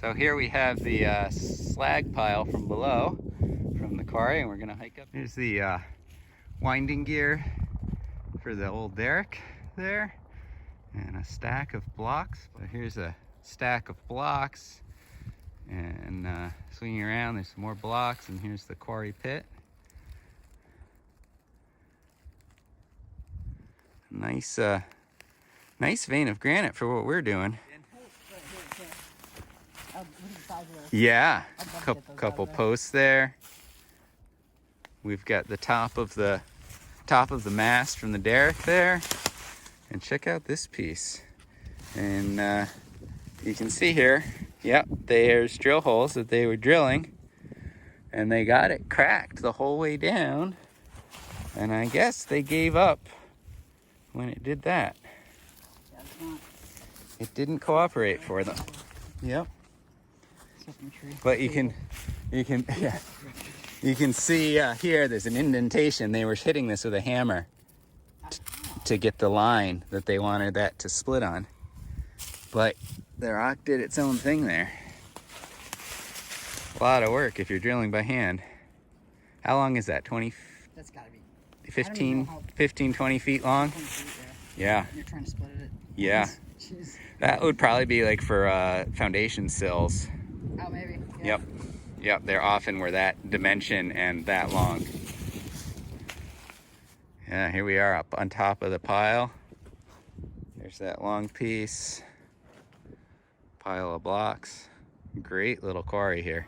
So here we have the slag pile from below, from the quarry, and we're gonna hike up. Here's the winding gear for the old derrick there, and a stack of blocks. So here's a stack of blocks, and swinging around, there's some more blocks, and here's the quarry pit. Nice, nice vein of granite for what we're doing. Yeah, couple posts there. We've got the top of the mast from the derrick there, and check out this piece. And you can see here, yep, there's drill holes that they were drilling, and they got it cracked the whole way down. And I guess they gave up when it did that. It didn't cooperate for them. Yep. But you can yeah, you can see here there's an indentation. They were hitting this with a hammer to get the line that they wanted that to split on. But the rock did its own thing there. A lot of work if you're drilling by hand. How long is that? 20? That's gotta be 15, 20 feet long? Yeah. You're trying to split it. Yeah. Jeez. That would probably be like for foundation sills. Oh, maybe. Yeah. Yep, they're often were that dimension and that long. Yeah, here we are up on top of the pile. There's that long piece. Pile of blocks. Great little quarry here.